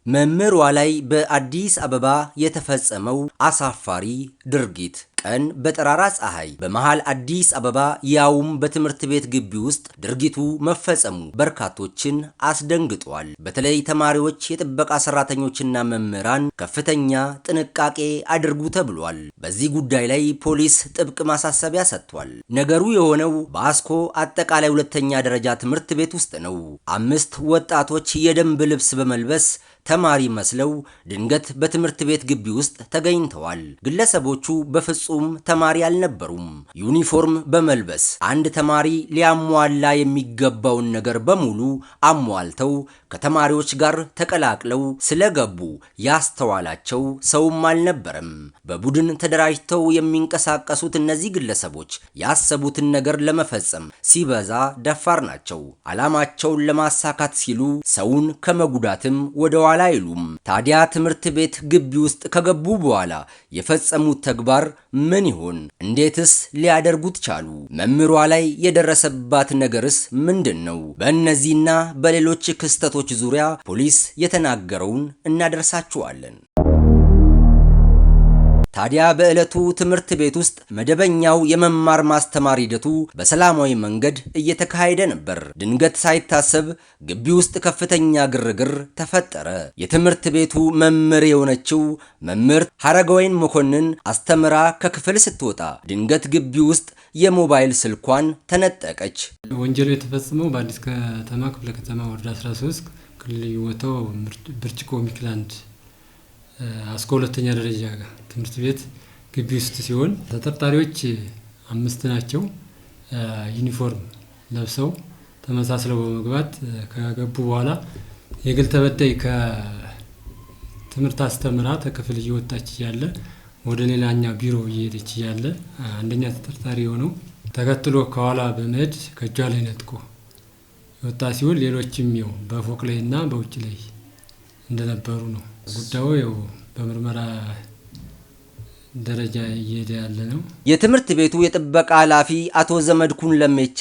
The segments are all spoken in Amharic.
መምህሯ ላይ በአዲስ አበባ የተፈጸመው አሳፋሪ ድርጊት። ቀን በጠራራ ፀሐይ በመሃል አዲስ አበባ ያውም በትምህርት ቤት ግቢ ውስጥ ድርጊቱ መፈጸሙ በርካቶችን አስደንግጧል። በተለይ ተማሪዎች፣ የጥበቃ ሰራተኞችና መምህራን ከፍተኛ ጥንቃቄ አድርጉ ተብሏል። በዚህ ጉዳይ ላይ ፖሊስ ጥብቅ ማሳሰቢያ ሰጥቷል። ነገሩ የሆነው በአስኮ አጠቃላይ ሁለተኛ ደረጃ ትምህርት ቤት ውስጥ ነው። 5 ወጣቶች የደንብ ልብስ በመልበስ ተማሪ መስለው ድንገት በትምህርት ቤት ግቢ ውስጥ ተገኝተዋል። ግለሰቦቹ በፍጹም ተማሪ አልነበሩም። ዩኒፎርም በመልበስ አንድ ተማሪ ሊያሟላ የሚገባውን ነገር በሙሉ አሟልተው ከተማሪዎች ጋር ተቀላቅለው ስለገቡ ያስተዋላቸው ሰውም አልነበረም። በቡድን ተደራጅተው የሚንቀሳቀሱት እነዚህ ግለሰቦች ያሰቡትን ነገር ለመፈጸም ሲበዛ ደፋር ናቸው። ዓላማቸውን ለማሳካት ሲሉ ሰውን ከመጉዳትም ወደ ኋላ አይሉም። ታዲያ ትምህርት ቤት ግቢ ውስጥ ከገቡ በኋላ የፈጸሙት ተግባር ምን ይሆን? እንዴትስ ሊያደርጉት ቻሉ? መምህሯ ላይ የደረሰባት ነገርስ ምንድን ነው? በእነዚህና በሌሎች ክስተቶች ዙሪያ ፖሊስ የተናገረውን እናደርሳችኋለን። ታዲያ በዕለቱ ትምህርት ቤት ውስጥ መደበኛው የመማር ማስተማር ሂደቱ በሰላማዊ መንገድ እየተካሄደ ነበር። ድንገት ሳይታሰብ ግቢ ውስጥ ከፍተኛ ግርግር ተፈጠረ። የትምህርት ቤቱ መምህር የሆነችው መምህርት ሀረገወይን መኮንን አስተምራ ከክፍል ስትወጣ ድንገት ግቢ ውስጥ የሞባይል ስልኳን ተነጠቀች። ወንጀሉ የተፈጸመው በአዲስ ከተማ ክፍለ ከተማ ወረዳ 13 ክልል ቦታው ብርጭቆ ሚክላንድ አስኮ ሁለተኛ ደረጃ ትምህርት ቤት ግቢ ውስጥ ሲሆን ተጠርጣሪዎች 5 ናቸው። ዩኒፎርም ለብሰው ተመሳስለው በመግባት ከገቡ በኋላ የግል ተበዳይ ከትምህርት አስተምራ ተክፍል እየወጣች እያለ ወደ ሌላኛ ቢሮ እየሄደች እያለ አንደኛ ተጠርጣሪ የሆነው ተከትሎ ከኋላ በመሄድ ከእጇ ላይ ነጥቆ የወጣ ሲሆን ሌሎችም ይኸው በፎቅ ላይና በውጭ ላይ እንደነበሩ ነው። ጉዳዩ በምርመራ ደረጃ እየሄደ ያለ ነው። የትምህርት ቤቱ የጥበቃ ኃላፊ አቶ ዘመድኩን ለሜቻ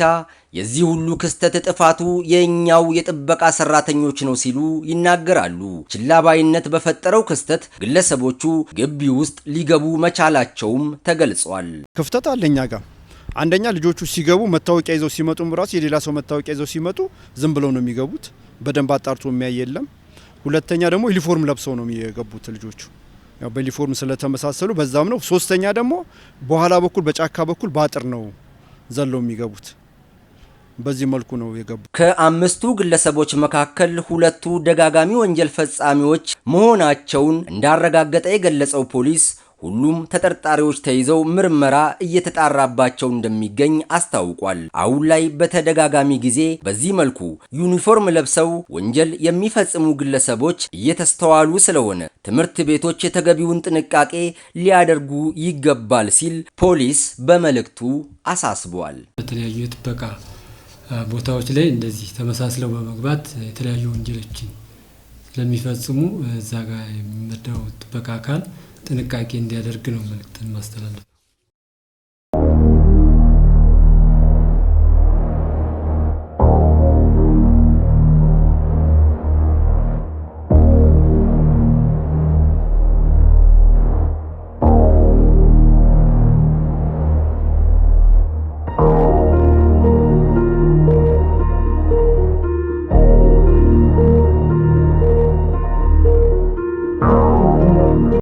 የዚህ ሁሉ ክስተት ጥፋቱ የኛው የጥበቃ ሰራተኞች ነው ሲሉ ይናገራሉ። ችላባይነት በፈጠረው ክስተት ግለሰቦቹ ግቢ ውስጥ ሊገቡ መቻላቸውም ተገልጿል። ክፍተት አለኛ ጋር አንደኛ ልጆቹ ሲገቡ መታወቂያ ይዘው ሲመጡም ራሱ የሌላ ሰው መታወቂያ ይዘው ሲመጡ ዝም ብለው ነው የሚገቡት። በደንብ አጣርቶ የሚያይ የለም። ሁለተኛ ደግሞ ዩኒፎርም ለብሰው ነው የገቡት ልጆቹ። ያው በዩኒፎርም ስለተመሳሰሉ በዛም ነው። ሶስተኛ ደግሞ በኋላ በኩል በጫካ በኩል ባጥር ነው ዘለው የሚገቡት። በዚህ መልኩ ነው የገቡት። ከ5ቱ ግለሰቦች መካከል 2ቱ ደጋጋሚ ወንጀል ፈጻሚዎች መሆናቸውን እንዳረጋገጠ የገለጸው ፖሊስ ሁሉም ተጠርጣሪዎች ተይዘው ምርመራ እየተጣራባቸው እንደሚገኝ አስታውቋል። አሁን ላይ በተደጋጋሚ ጊዜ በዚህ መልኩ ዩኒፎርም ለብሰው ወንጀል የሚፈጽሙ ግለሰቦች እየተስተዋሉ ስለሆነ ትምህርት ቤቶች የተገቢውን ጥንቃቄ ሊያደርጉ ይገባል ሲል ፖሊስ በመልእክቱ አሳስቧል። በተለያዩ የጥበቃ ቦታዎች ላይ እንደዚህ ተመሳስለው በመግባት የተለያዩ ወንጀሎችን ስለሚፈጽሙ እዛ ጋር የሚመደበው ጥበቃ አካል ጥንቃቄ እንዲያደርግ ነው መልእክትን ማስተላለፍ።